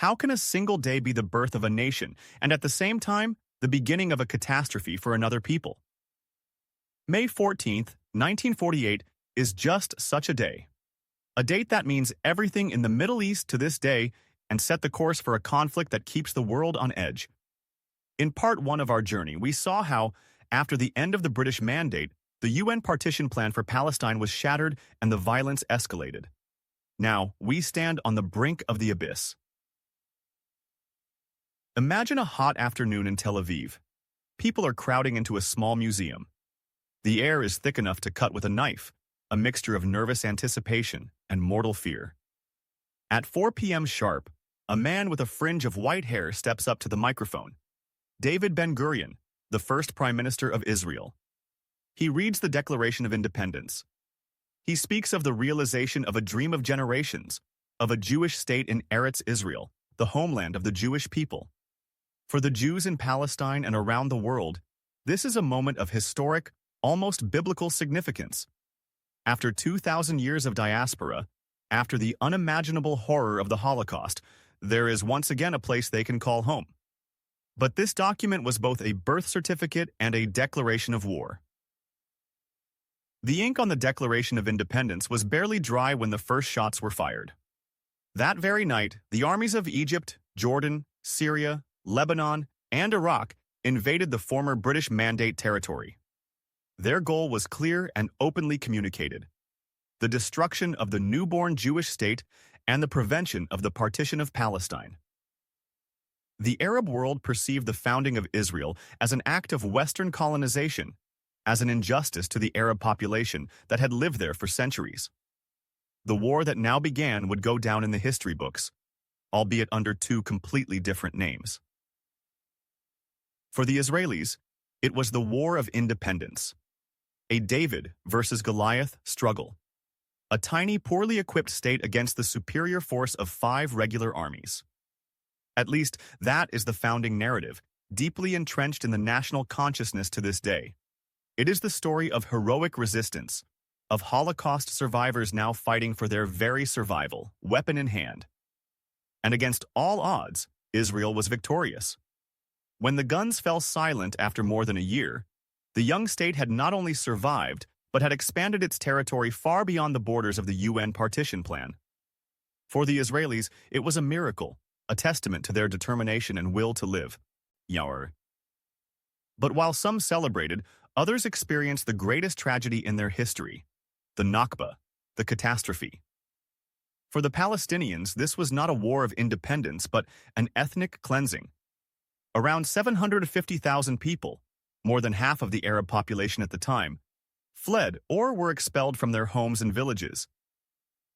How can a single day be the birth of a nation and at the same time, the beginning of a catastrophe for another people? May 14th, 1948 is just such a day. A date that means everything in the Middle East to this day and set the course for a conflict that keeps the world on edge. In part 1 of our journey, we saw how, after the end of the British Mandate, the UN partition plan for Palestine was shattered and the violence escalated. Now, we stand on the brink of the abyss. Imagine a hot afternoon in Tel Aviv. People are crowding into a small museum. The air is thick enough to cut with a knife, a mixture of nervous anticipation and mortal fear. At 4 p.m. sharp, a man with a fringe of white hair steps up to the microphone. David Ben-Gurion, the first Prime Minister of Israel. He reads the Declaration of Independence. He speaks of the realization of a dream of generations, of a Jewish state in Eretz Israel, the homeland of the Jewish people. For the Jews in Palestine and around the world, this is a moment of historic, almost biblical significance. After 2,000 years of diaspora, after the unimaginable horror of the Holocaust, there is once again a place they can call home. But this document was both a birth certificate and a declaration of war. The ink on the Declaration of Independence was barely dry when the first shots were fired. That very night, the armies of Egypt, Jordan, Syria, Lebanon, and Iraq invaded the former British Mandate territory. Their goal was clear and openly communicated: the destruction of the newborn Jewish state and the prevention of the partition of Palestine. The Arab world perceived the founding of Israel as an act of Western colonization, as an injustice to the Arab population that had lived there for centuries. The war that now began would go down in the history books, albeit under 2 completely different names. For the Israelis, it was the War of Independence, a David versus Goliath struggle, a tiny, poorly equipped state against the superior force of 5 regular armies. At least, that is the founding narrative, deeply entrenched in the national consciousness to this day. It is the story of heroic resistance, of Holocaust survivors now fighting for their very survival, weapon in hand. And against all odds, Israel was victorious. When the guns fell silent after more than a year, the young state had not only survived, but had expanded its territory far beyond the borders of the UN partition plan. For the Israelis, it was a miracle, a testament to their determination and will to live. Yair. But while some celebrated, others experienced the greatest tragedy in their history, the Nakba, the catastrophe. For the Palestinians, this was not a war of independence, but an ethnic cleansing. Around 750,000 people, more than half of the Arab population at the time, fled or were expelled from their homes and villages.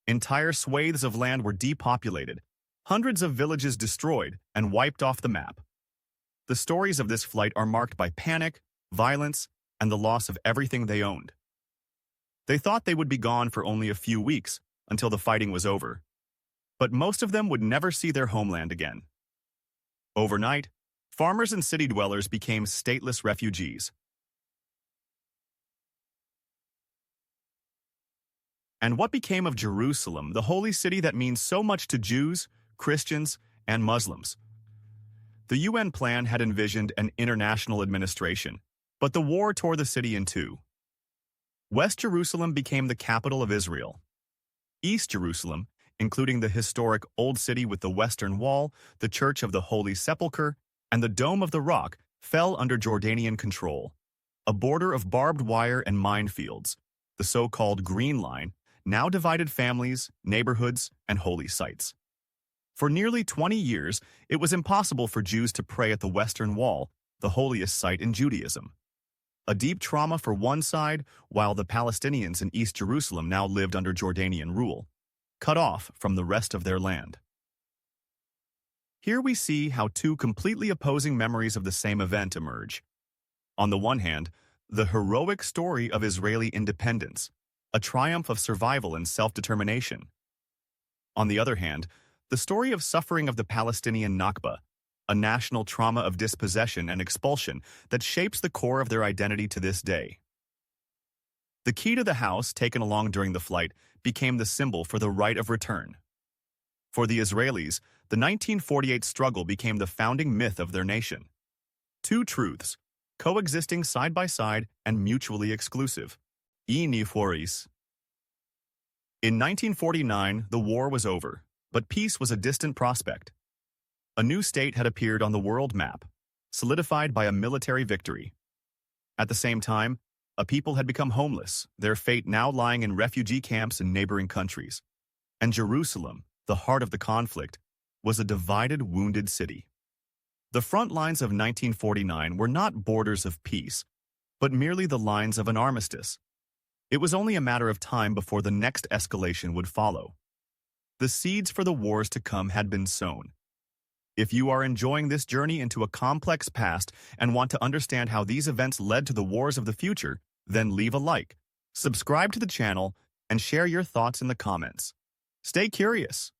Entire swathes of land were depopulated, hundreds of villages destroyed and wiped off the map. The stories of this flight are marked by panic, violence, and the loss of everything they owned. They thought they would be gone for only a few weeks until the fighting was over, but most of them would never see their homeland again. Overnight, farmers and city dwellers became stateless refugees. And what became of Jerusalem, the holy city that means so much to Jews, Christians, and Muslims? The UN plan had envisioned an international administration, but the war tore the city in 2. West Jerusalem became the capital of Israel. East Jerusalem, including the historic Old City with the Western Wall, the Church of the Holy Sepulchre, and the Dome of the Rock, fell under Jordanian control. A border of barbed wire and minefields, the so-called Green Line, now divided families, neighborhoods, and holy sites. For nearly 20 years, it was impossible for Jews to pray at the Western Wall, the holiest site in Judaism. A deep trauma for one side, while the Palestinians in East Jerusalem now lived under Jordanian rule, cut off from the rest of their land. Here we see how 2 completely opposing memories of the same event emerge. On the one hand, the heroic story of Israeli independence, a triumph of survival and self-determination. On the other hand, the story of suffering of the Palestinian Nakba, a national trauma of dispossession and expulsion that shapes the core of their identity to this day. The key to the house taken along during the flight became the symbol for the right of return. For the Israelis, the 1948 struggle became the founding myth of their nation. Two truths, coexisting side by side and mutually exclusive. Minefields. In 1949, the war was over, but peace was a distant prospect. A new state had appeared on the world map, solidified by a military victory. At the same time, a people had become homeless, their fate now lying in refugee camps in neighboring countries. And Jerusalem, the heart of the conflict, was a divided, wounded city. The front lines of 1949 were not borders of peace, but merely the lines of an armistice. It was only a matter of time before the next escalation would follow. The seeds for the wars to come had been sown. If you are enjoying this journey into a complex past and want to understand how these events led to the wars of the future, then leave a like, subscribe to the channel, and share your thoughts in the comments. Stay curious.